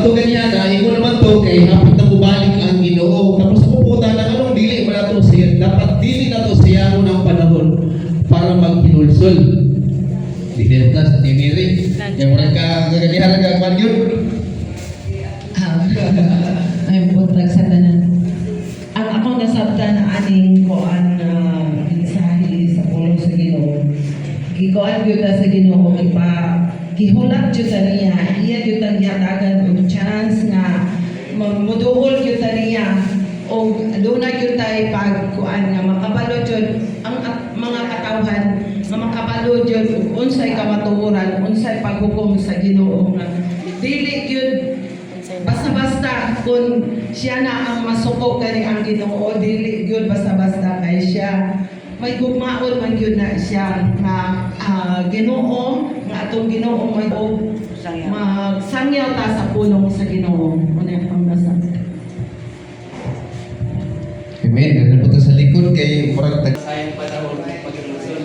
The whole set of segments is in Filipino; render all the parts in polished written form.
ato ganyan na imo naman to kay hapit na mubalik ang Ginoo. Tapos ako puta na anong dili mo na to siya. Dapat dili na to siya mo ng panahon para maghinulsol. Dili ta sa tiniri. Kaya mo kagalihan ka man yun. Ay puntag sa tanan. Ang akong nasabtan na aning koan na mensahe sa pulong sa Ginoo. Gikoan gyud ta sa Ginoo gihulat gyud ta niya. Iya gyud ta gihatagan og chance nga moduol gyud ta niya og aduna gyud tay pagkuan nga makabalo gyud ang mga katawhan nga makabalo gyud og unsay kamatuoran, unsay paghukom sa Ginoo nga dili gyud basta-basta kung siya na ang masuko kani ang Ginoo, dili gyud basta-basta kay siya may gugmaon man gyud na siya nga Ginoo nga atong Ginoo may magsangyaw ta sa pulong sa Ginoo. Ano ang nasa? Amen. Ganun po sa likod kay murag Sayang panahon pag-ilusol.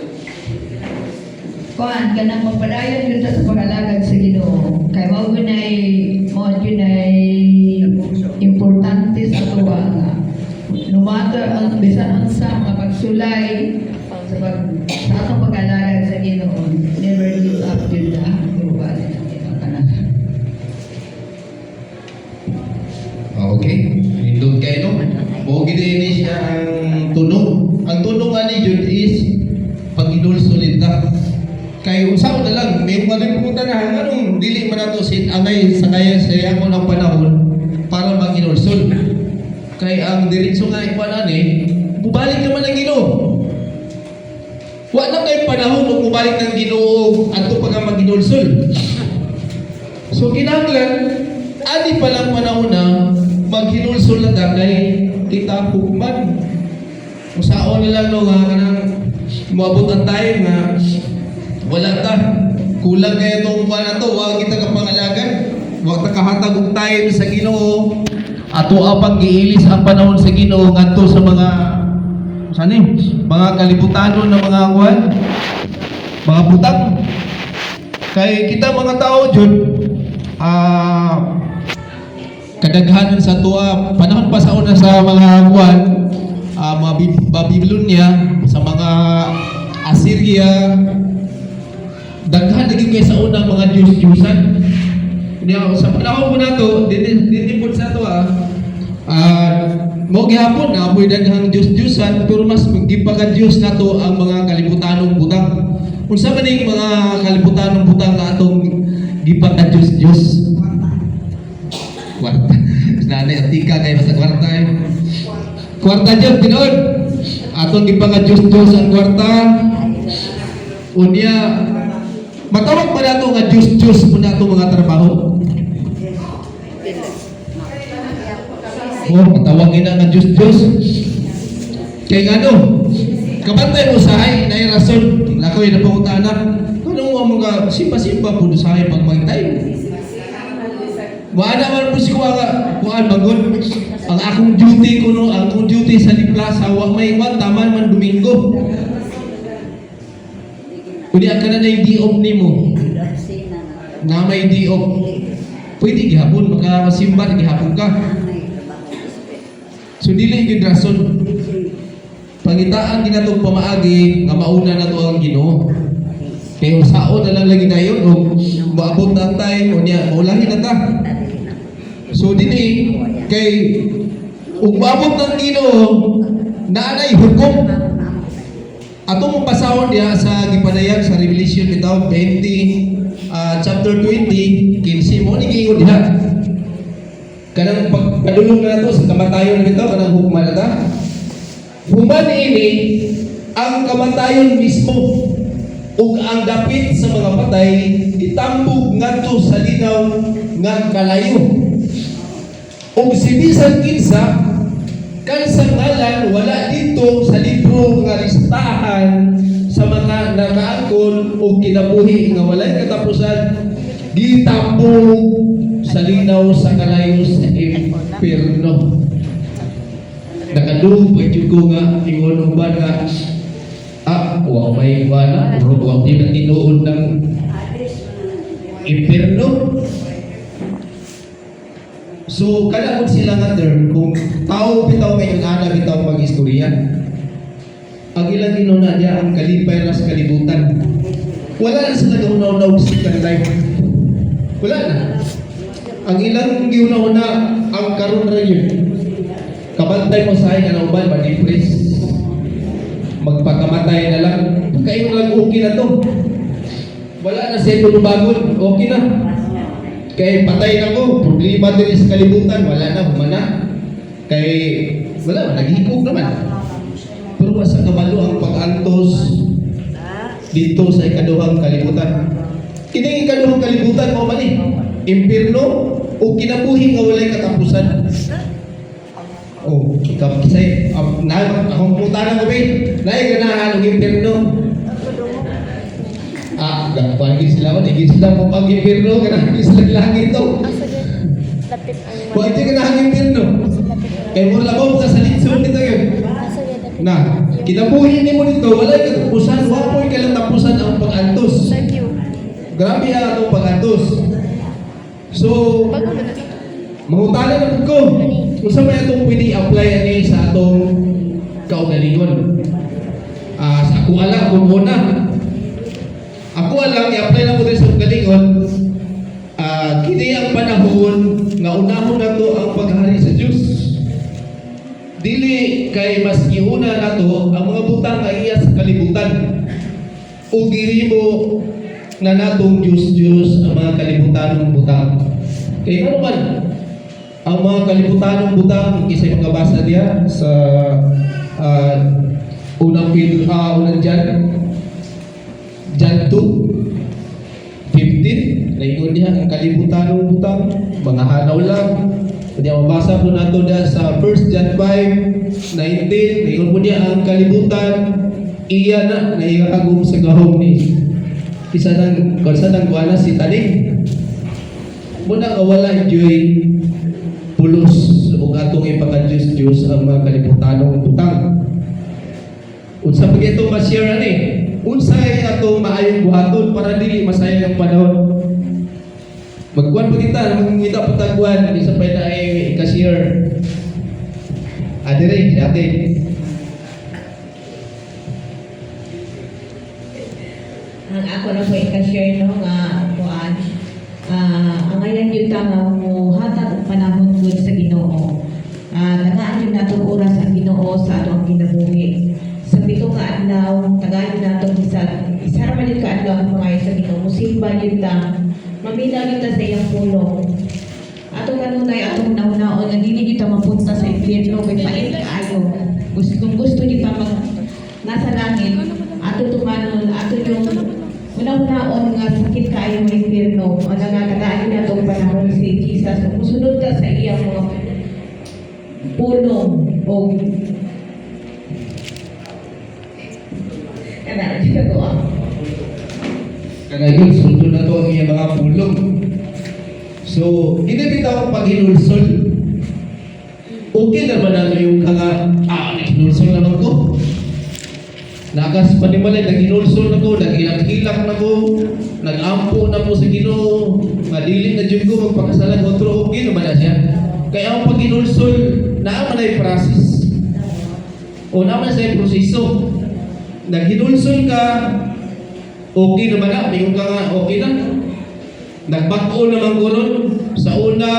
Kuan kanang magpadayon gyud sa pag-alagad sa Ginoo. Kay mao gyud ay importante sa tuwa nga no matter ang bisan sa mga pagsulay sa atong pag-alagad sa Ginoo, never give up gyud na tuwa ng ilang kanan. Okay. Hindot kayo no? Bogi din siya ang tunog. Ang tunog ani Jud is pag-inulsulit ta. Kay usaw na lang, may malimutan na anong dili man nato angay sa kaya sa mo ng panahon para mag-inulsul. Kay ang diretso nga ikuan ani, bubalik naman ang Ginoo. Wa na kay panahon ug bubalik ng Ginoo adto pa nga mag-inulsul. So kinahanglan ani pa lang panahon na maghinulsul na dagay kita hukman. Usaon na lang no nga kanang moabot ang time nga wala ta kulang kay itong kuan na to, wag kita kapangalagan, wag ta kahatag og time sa Ginoo. Ato apang giilis ang panahon sa Ginoo ngadto sa mga mga kalibutanon ng mga kuan, mga butang. Kay kita mga tao jud kadaghanan sa tuwa panahon pa sa una sa mga kuan, mga Babylonia, sa mga Assyria, daghan lagi kay sa unang mga Diyos-Diyosan. Sa panahon mo na to, dinipod sa to mo gihapon na amoy daghang Diyos-Diyosan, pero mas gipaga Diyos na to ang mga kalibutanong butang. Unsa man ning mga kalibutanong butang na atong gipaga Diyos-Diyos? Kwarta. Nanay atika kay sa kwarta eh. Kwarta jud tinuod. Atong gipaga Diyos-Diyos ang kwarta. Unya matawag pa nato nga Diyos-Diyos mo nato mga trabaho. Matawagin na nga Diyos-Diyos. Kaya nga no, kabantay mo sahay, na yung rason, lakoy na pangutanak, anong mga simpa-simpa po sahay pag mag-time. Maana man po si kuha nga, kuhaan bagon, ang akong duty ko no, ang akong duty sa Liplaza, wag may iwan, taman man Domingo. Kuni ang kanan na yung di-op ni mo, na may di-op, pwede gihapon, makasimba, gihapon ka. So dili gyud rason. Pangitaan ginatong pamaagi nga mauna na to ang Ginoo. Kay usaon na lang lagi dayon og maabot na ang time unya maulahi na ta. So dili kay ug maabot ng Ginoo naanay hukom. Atong pasahon diha sa gipanayag sa Revelation bitaw 20 chapter 20 kinsi mo ni giingon diha. Kanang pagpadulong na to sa kamatayon nito, kanang hukman na ta. Human ini ang kamatayon mismo ug ang dapit sa mga patay itambog ngadto sa linaw nga kalayo. Ug si bisan kinsa kansa ngalan wala dito sa libro nga listahan sa mga nakaangkon ug kinabuhi nga walay katapusan ditambog sa linaw sa kalayo sa impierno. Nakadung pwede ko nga ingon ba nga wa may wala wa di tinuod ng impierno. So, kalabot sila nga term, kung tao bitaw ngayon ana bitaw mag-istorya. Ang ilang inuna niya ang kalipay ras kalibutan. Wala na sila gaunaw-naw sa life. Wala na. Ang ilang giuna-una ang karon ra yun. Kabantay mo sa akin na uban, ma-depress. Magpakamatay na lang. Kayo lang okay na to. Wala na siya tulubagon. Okay na. Kay patay na ko. Problema din sa kalibutan. Wala na. Humana. Kay wala. Naghikog naman. Pero sa kabalo ang pag-antos dito sa ikaduhang kalibutan. Kini ikaduhang kalibutan mo mali. Impierno o kinabuhi nga walay katapusan. Oh, kisay akong putanan ko ba? Naay ganahan og impierno. Gapagi sila mo, digit sila mo pag impierno, ganahan sila langit to. Wala ganahan impierno. Kay mo labaw sa salitson nito yun. Na, kinabuhi ni mo dito, walay katapusan, wapoy ka lang tapusan ang pag-antos. Grabe ang atong pag-antos. So, mangutana na ko. Kung saan may atong pwede apply ani sa atong kaugalingon. Sa ako alam, kung muna. Ako alam, i-apply na ko rin sa kaugalingon. Kini ang panahon nga unahon na to ang paghari sa Diyos. Dili kay mas iuna na to ang mga butang nga iya sa kalibutan. O diri mo na natong Diyos ang mga kalibutan ng butang. Kaya ano man, ang mga kalibutan ng butang, isa yung mabasa diya sa unang Jan 2, 15, naingon diya ang kalibutan ng butang, mga hanaw lang. Kaya mabasa po nato diya sa 1 Jan 5, 19, naingon po diya ang kalibutan, iya na naihagom sa gahom ni isa nang guwana si taning muna kawala enjoy pulos ug atong ipaka-Diyos ang mga kalibutanong butang. Unsa pag ito ma-share ani? Unsay atong maayong buhaton para dili masayang ang panahon. Magkuan pa kita, mangita pa tagwan isa pa na ay ka-share. Adire ate. Ang ako na po i-share no nga kuan ang ngayon yung tama mo hatag og panahon gud sa Ginoo. Tagaan yun natong oras ang Ginoo sa atong kinabuhi. Sa pito ka adlaw, tagaan yun natong isa ra man ka adlaw ang mga sa Ginoo. Musimba yun ta, mamila yun ta sa iyang pulong. Atong kanunay atong nauna-on na dili kita mapunta sa impyerno kay pait kaayo. Gusto di pa nasa langit ato tumanon ato yung una-unaon nga sakit kaayo ng impyerno o nangakadaan na itong panahon si Jesus kung musunod ka sa iyang mga pulong o kanaan siya ko Kanayon, sunod na to ang iyang mga pulong. So, hindi bitaw ang paghinulsol. Okay naman ang iyong hinulsol naman ko. Nagas panimalay, nag-inulsol na ko, nag-hilak-hilak na ko, nag-ampo na po sa Ginoo, madili na dyan ko, magpakasalan ko, pero okay naman na siya. Kaya ang pag-inulsol, naaman na yung process. O naman sa yung proseso. Nag-inulsol ka, okay naman na, mayroon ka nga, okay na. Nagbako naman ko ron, sa una,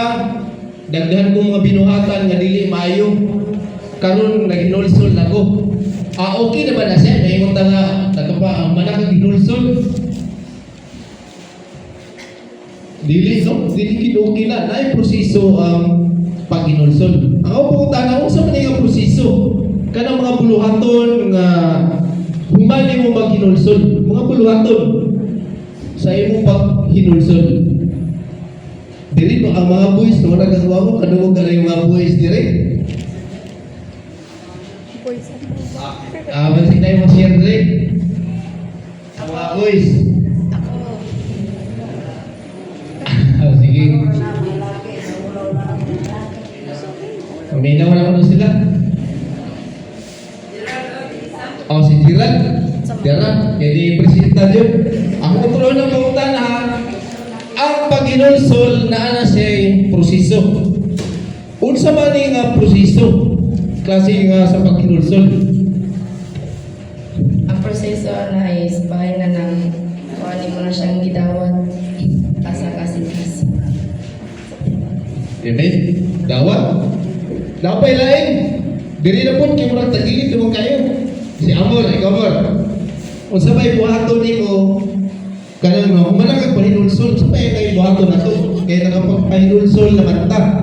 dagdahan ko mga binuhatan, nga dili maayo. Karon nag-inulsol na ko. Okay na ba na siya? Naingon ta nga, ang manakang ginulsol. Dili, no? Dili kinuki na. Na yung proseso ang pag-ginulsol. Ang pupunta na, sa man yung proseso? Kanang mga buluhaton nga humali mo mag-ginulsol. Mga buluhaton sa imong pag-ginulsol. Dili mo, ang mga boys, no? Nagagawa mo, kanuwag ka na yung mga boys, dili? Bansik tayo mag-share rin. Mga boys. Sige. Paminaw na ko sila. Si Jiran. Jiran. Jadi presenta dyan. Ako tuloy ng pautan ha. Ang pag-inulsol na ana siya proseso. Unsa man ni nga proseso klase nga sa pagkinulsol? Ang proseso na is bahay na ng kuhanin mo na siyang gidawat asa kasikas. Amen. Dawat. Napay lain. Diri na po kay murag tagilid mo kayo. Si Amor, ikaw Amor. Unsa may buhaton nimo kanang no, humana kag pahinulsol sa pay kay buhaton nato. Kay nakapagpahinulsol naman ta.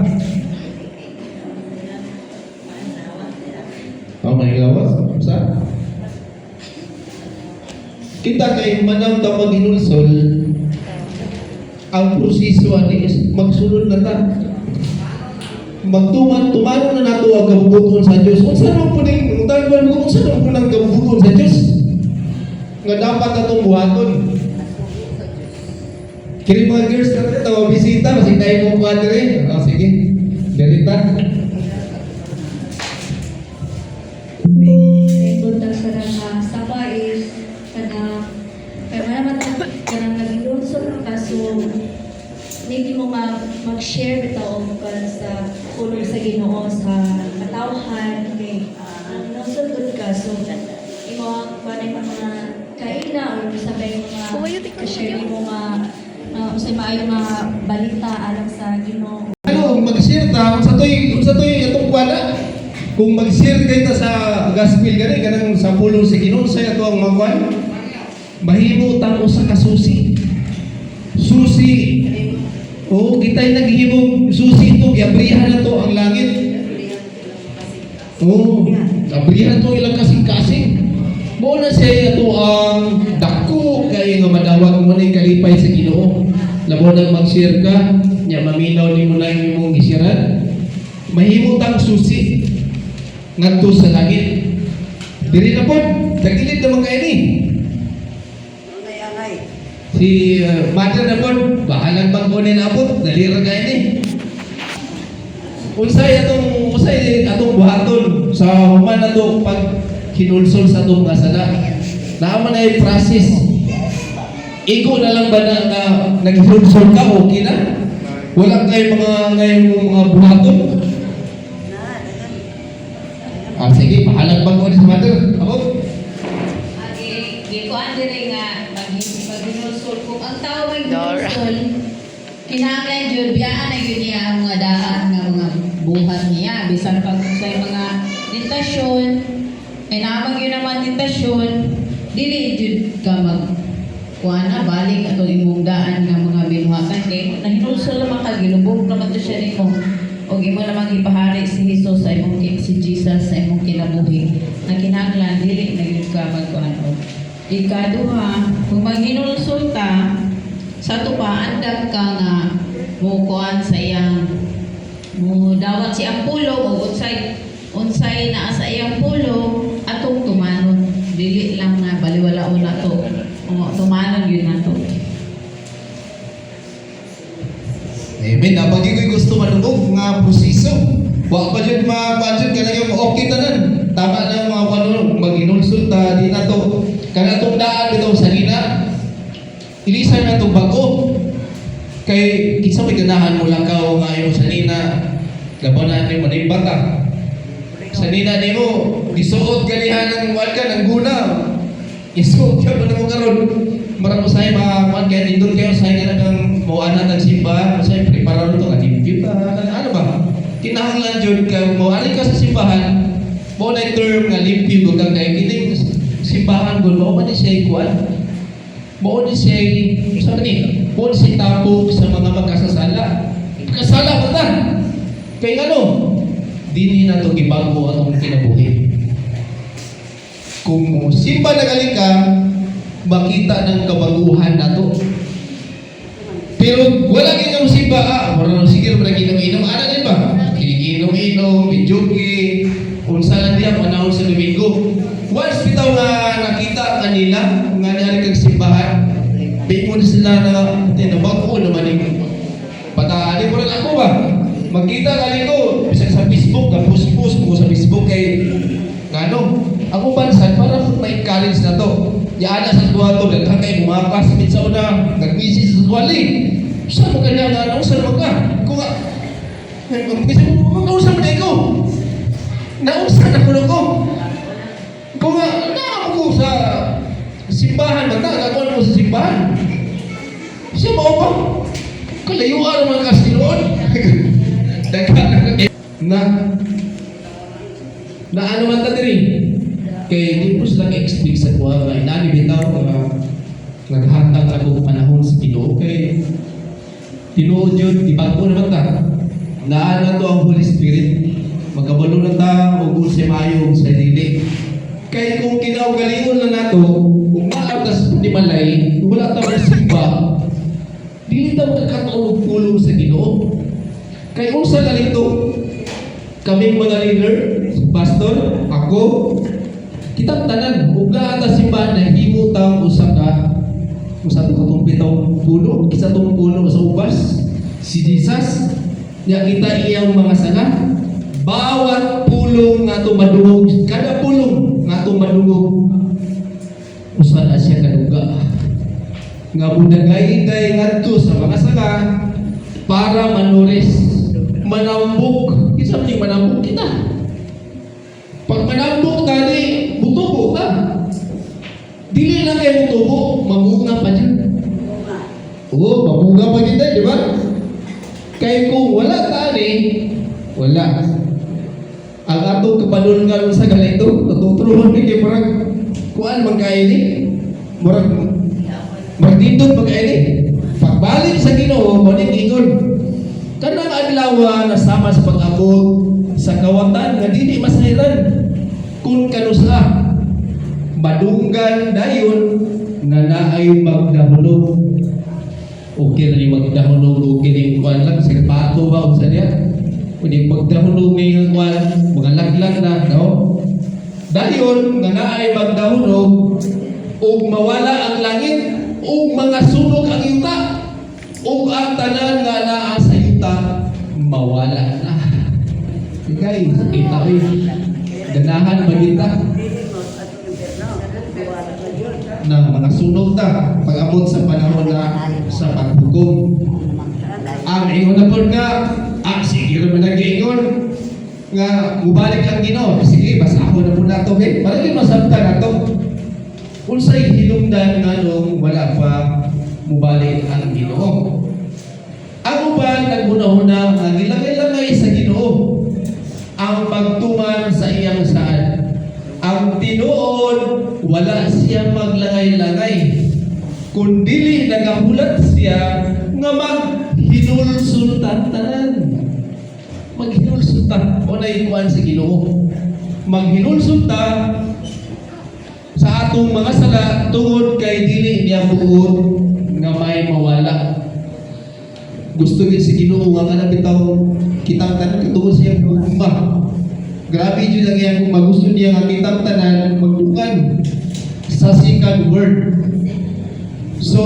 May gawas sa kita kay manam ta maghinulsol ang proseso ani is magsulod na ta tumano na nato ang kabubuton sa Dios unsa man po ning tawag mo unsa man po nang kabubuton sa Dios nga dapat atong buhaton kini mga girls na tawo bisita kasi tayo mo padre sige derita. Buntag sa nga sa is kana kaya naman kanang nagilunsod kaso hindi mo mag-share bitaw kan sa tulong sa Ginoo sa katawhan kay ang nasod gud ka so imo kanay mga kaila o sabay mga share mo usay maayo mga balita alang sa Ginoo. Ano mag-share ta unsa toy atong kuwala kung mag-share kayo ta sa gospel gani kanang sa pulong sa Ginoo sa ato ang magwan mahimo ta usa ka susi kita'y naghihimog susi ito giabrihan na to ang langit abrihan to ilang kasing-kasing mo na siya ito ang dako kay nga madawat mo na yung kalipay sa Ginoo labo nang mag-share ka nya maminaw ni mo na yung imong gisiran mahimo tang susi ngadto sa langit diri na po dagilid naman kayo ni si mother na po bahalang bang kunin na po dalira kayo ni unsay atong buhaton sa human na to pag kinulsol sa itong mga sana naaman na yung process ikaw na lang ba na nag-kinulsol ka okay na wala kayo mga buhaton. Sige, pahalang bang ko sa mother? Ako? Gikuan din nga mag-ginulsol kung ang tao mag-ginulsol kinahanglan jud biyaan na yun niya ang mga daan nga mga buhat niya bisan pag sa mga tentasyon ay naman yun naman tentasyon dili jud ka kuha na balik ato imong daan nga mga binuhatan kay nahinulsol naman ka ginubog naman to siya nimo o imo naman ipahari si Jesus sa imong si Jesus sa imong kinabuhi na kinahanglan dili na gyud ka magkuano ikaduha kung maghinulsol ta sa tupa andag ka nga mo kuan sa iyang mo dawat si ang pulo o unsay naa sa iyang pulo atong tumanon dili lang na baliwalaon nato o tumanon yun nato. Amen. Napag ko'y gusto manungog nga proseso. Wa pa dyan ma-budget ka na yung okay tanan. Tama na mga kanunong mag-inulsol ta di na to. Kana itong daan ito sa gina. Ilisan na itong bago. Kay isa may ganahan mo lang ka o nga yung sanina. Laban natin mo na yung bata. Sanina ni mo, isuot ganihan ng walka ng guna. Isuot ka mo na mo karon. Marang usay mga kaya nindot kayo usay ka na ng mawaan ng simbahan usay prepara ito nga limpyo pa ano ba kinahanglan dyan ka mawaan ka sa simbahan mo na term nga limpyo ko kang kaya kining simbahan ko mo ni siya ikuan mo ni siya saan ni mo ni siya tapok sa mga magkasasala kasala ko ta kaya ano dini na ito gibago atong kinabuhi kung simba na galing ka makita ng kabaguhan na to. Pero wala kayong simba, marunong sige naman nag-inom-inom, ano din ba? Inom-inom, medyoke, unsa lang diya, panahon sa Domingo. Once bitaw nga nakita kanila, nga nari kang simbahan, bingon sila na, tinabago naman yung pataali mo rin ako ba? Magkita kali ko, bisa sa Facebook, kapus-pus ko sa Facebook kay, ano, ako bansan, para may college na to. Yaana sa tuwa to, daghan kayo mga classmates sa una, nag-busy sa tuwali. Saan mo kanya nga, saan mo ka? Kung Nausap na ko. Nausap na ko. Kung nga ko sa simbahan, nagkakakuan mo sa simbahan. Siya ba ba? Kalayuan mga kastinoon. Na ano man ta diri? Kay di po sila ka-expect sa kuha nga inani bitaw nga naghatag ako panahon sa Ginoo kay tinuod yun, ibago naman ta. Naana to ang Holy Spirit. Magkabalo na ta o kung siya mayo sa dili. Kaya kung kinaugalingon na nato, kung maatas di malay, wala ta magsimba, dili ta magkakatulog-tulog sa Ginoo. Kaya kung sa galito, kaming mga leader, pastor, ako, kitang tanan, kung naata simbahan na himo ta usa itong pitong puno, isa itong puno sa ubas, si Jesus, niya kita iyang mga sanga, bawat pulong nga tumadungog, kada pulong nga tumadungog, usan na siya kaduga. Nga bunagay-day ngadto sa mga sanga para manuris, manambok. Isa man manambok kita. Pag manambok tadi, butubo ka. Dili lang kayo butubo, mamunga pa dyan. Oo, mamunga pa kita, di ba? Kaya kung wala tani, wala. Ang atong kapanulungan sa ganito, natuturuan ni kay marag kuan magkaili. Marag dindot magkaili. Pagbalik sa Ginoo, maning ingon. Kanang adlaw na sama sa pag-abot sa kawatan nga dili masahiran. Kung kanusa madunggan dayon nga naay magdahulog. Okay na yung magdahulog o kining kuan lang sa pato ba unsa niya? Kundi magdahulog ng kuan mga laglag na no. Dayon nga naay magdahulog ug mawala ang langit ug mga sunog ang yuta ug ang tanan nga naa sa yuta mawala na. Guys, kita ganahan magita ng mga sunog ta pag-abot sa panahon na sa paghukom. Ang ingon na po nga, sige naman nag-ingon nga mubalik ang Ginoo. Sige, basahon na po na ito. Para yung masabta na ito. Kung sa'y hinungdan nga nung wala pa mubalik ang Ginoo. Ang uban, nagmuna-una ang ilagay-langay sa Ginoo. Ang pagtuman sa iyang saan. Ang tinuod, wala siya maglangay-langay. Kung dili nagahulat siya nga maghinulsultan tanan. Maghinulsultan. O naikuan sa Ginoo. Maghinulsultan sa atong mga sala tungod kay dili niya buod nga may mawala. Gusto niya si Ginoo nga kana bitaw kitang tanan tungod siya gugma. Grabe jud ang iyang kung magusto niya nga kitang tanan magdukan sa second word. So,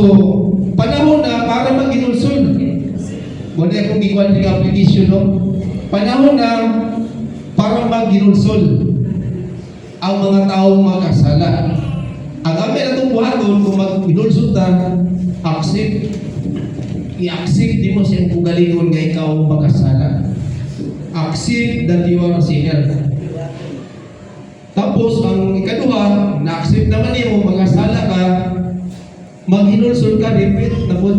panahon na para maghinulsol. Muna akong ikuan ng application, no? Panahon na para maghinulsol ang mga taong makasala. Ang amin na itong buhaton, kung maghinulsol ta, accept. I-accept di mo siyang kugalingon nga ikaw makasala. Accept that you are a sinner. Tapos, ang ikaduha, na-accept naman mo, makasala ka, maghinulsol ka, repeat, tapos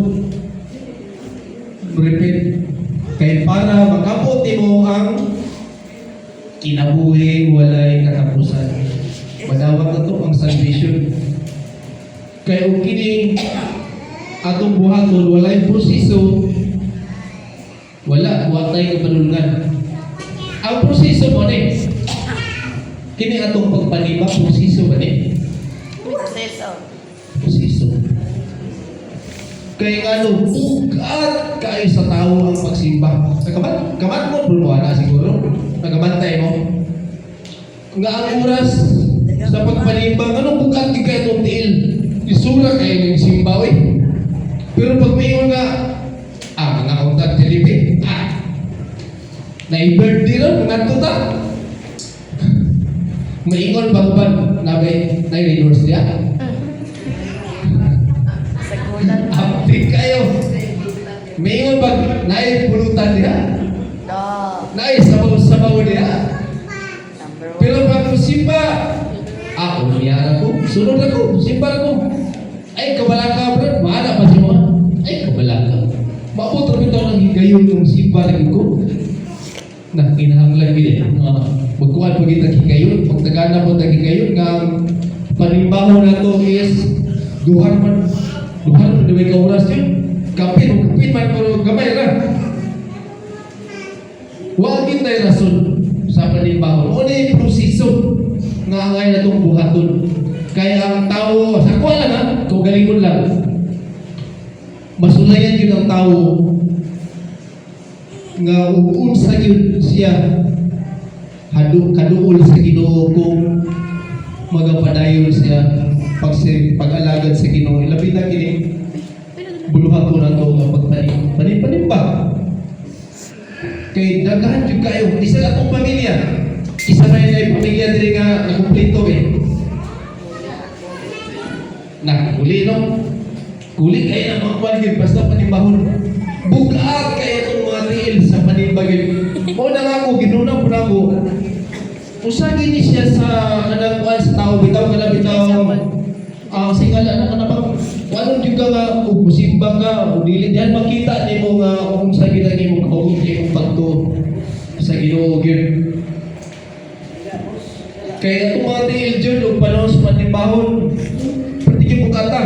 repeat. Kaya para mag-abot mo ang kinabuhi, walay katapusan. Madawag na ito ang salvation. Kaya kung kining atong buhaton, walay proseso, wala tayo kapanulungan. Ang proseso mo ni, kini atong pagpalibak, proseso ba ni? Proseso. Kaya nga bugat kayo sa tao ang pagsimba. Kamat mo, bulwala siguro. Nagabantay mo. Nga ang oras sa pagpalibak, anong bugat kayo itong tiil? Isura kayo ng simbawi. Pero pag mayon nga, mga kontak telepe, na-birthday ron, mga tuta. Maingon ba na-readers niya? Update kayo. Maingon ba, na-pulutan niya? Sunod ako, simbal ko. Ay, kabalaka, bro. Maala pa si mo. Ay, kabalaka. Maabot rin ito ng higayon yung simbal ko. Nah, kinahanglan gini. Magkuhan pa kita higayon. Pagtagana po tag higayon nga panimbaho na to is duhan man may kauras yun. Kapin man pero gamay ra. Huwag kita'y rason sa panimbaho. O na yung proseso nga angay na itong buhaton. Kaya ang tao, sa kuha lang ha, kaugalingon lang. Masulayan yun ang tao nga uunsa yun siya kaduol sa Ginoo kung magapadayon siya pag-alagad sa Ginoo. Labi na kini buluhan ko na ito kapag panimba. Kay dagahan yung kayo, isa na itong pamilya. Isa na yung pamilya din nga nakumplito eh. Huli no? Huli kayo ng mga paligid basta panimbahon. Bugat kayo itong mga tiil sa panimbagin. O na nga ako, ginunaw po na ako. Usagin ni siya sa kanang kuwan sa tao, bitaw ka na bitaw. Singala na ka na bang, anong juga nga, kung musimbang ka, o dili diyan makita ni mo nga, kung sa ginagi mo kahugot ni mong pagto sa Ginoo gyud. Kaya itong mga tiil dyan, o panahon sa panimbahon, pati yung bukata.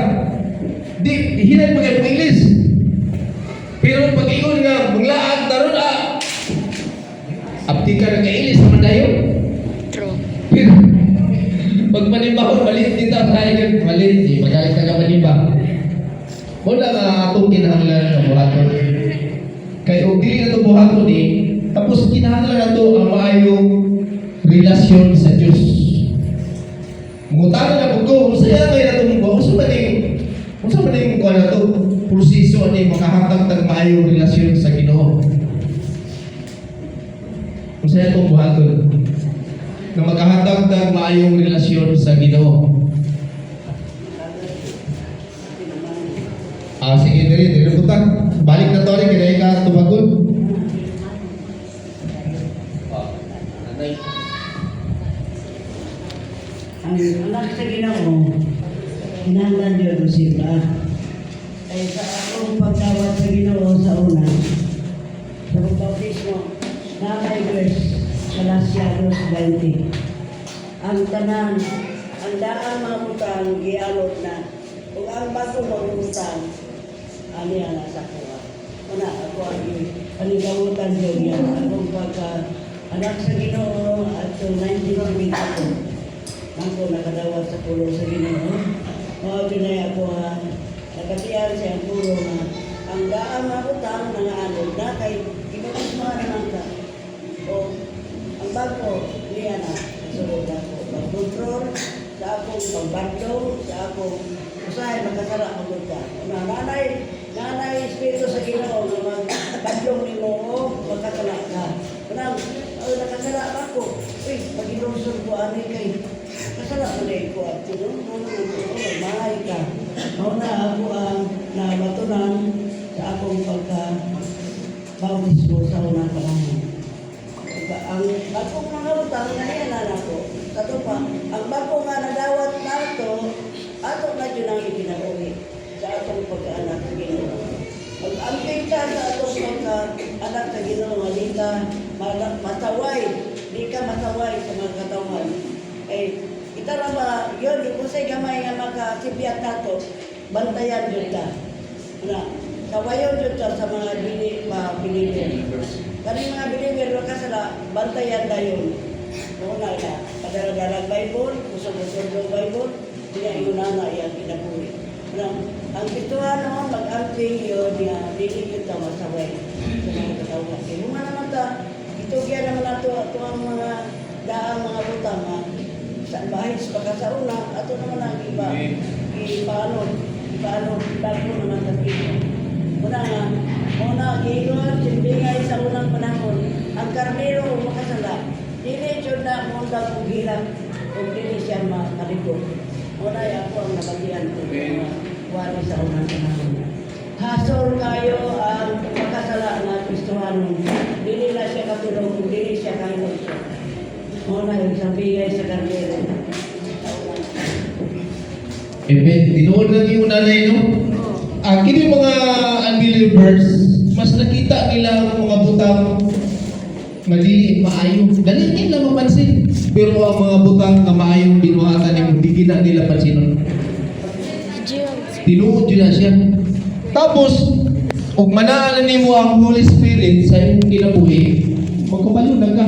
Di, hinay pa kayo English. Pero pag-ingon nga, maglaag, taron abdi ka na kailis naman tayo. True. Pero, pag manimbahon, malit din tayo tayo. Malit, magalit ka ka manimbang. Muna nga atong kinahanglan na buhaton. Kaya kung dili na ito buhaton tapos kinahanglan na ito ang maayong relasyon sa Diyos. Mungutanan na po kung saya ngayon na itong buha. Kung sa maning kuha na ito, proseso ani makahatag ng maayong relasyon sa Ginoo. Kung sa itong buhaton, na makahatag ng maayong relasyon sa Ginoo. Sige, diri putak. Balik na to rin, kinaya ka tumagon. Ang anak sa Ginoo, hinahanglan yun sila. Ay sa akong pagtawad sa Ginoo sa una, sa pagbautismo, na may verse, Galatianos 20. Ang tanan, ang daan mga butang, gialot na. Kung ang bago mga butang, ano yan nasa kuha. Una, ako ang panigamutan yun yan. Akong pagka anak sa Ginoo, at 19 ako. Ako nakadawat sa pulo sa Ginoo. Mga pinay ako nakatiyan siya ang pulo na ang daan mga butang nangaanod na kay ibagas mga naman ka. O ang bago niya na nasulod ako. Pag-control sa akong pagbandong, sa akong usahay makasara ang lugar. Nanay Espiritu sa Ginoo na magbandong ni mo o makasara ka. Kunang, nakasara ako. Uy, pag-inusod ko ani kay kasara ko na ko at mahay ka. Mauna ako ang nabatunan sa akong pagka-bautismo sa unang panahon. Ang bagong mga utang na iyanan ako. Sato pa, ang bagong nga nadawat na ito, ato na dyan ang ikinauwi sa atong pagkaanak sa Ginoo. Mag-amping ka sa atong pagkaanak sa Ginoo, di ka mataway, di ka mataway sa mga katawan. Kita na ba, yun, kung sa'y gamay nga makasibiyat nato, bantayan yun ka. Kawayon yun ka sa mga biliber. Kani mga biliber, makasala, bantayan na yun. Muna na, padalagarang Bible, kusog-kusog ng Bible, pinaiunana yan, pinapuri. Ang pituhan naman, mag-amping yun, dili yun ka masaway sa mga katawan. Mga naman ta, itugyan naman nato, ito ang mga daang mga butang, sa bahis pagkasauna, ato naman ang iba, ipaano, bago naman ang iba. Muna, giluhan, simbingay sa unang panahon, ang karnero makasala, dili yun na munda kong hirap, kung dili siya maligo. Muna, ako ang nabagyan ko, wali sa unang panahon. Hasol kayo ang makasala na Kristohanon, dili na siya katulong, kung dili siya kayo. Muna yung sabiyay sa karnero. Amen. Tinuod lang yung nanay, no? Kini mga unbelievers, mas nakita nila ang mga butang nga dili maayo. Dali nila mapansin. Pero ang mga butang nga maayong binuhatan nimo, di na nila pansinon. Tinuod yun na siya. Tapos, kung manaanan nimo ang Holy Spirit sa iyong kinabuhi, magkabalo na ka.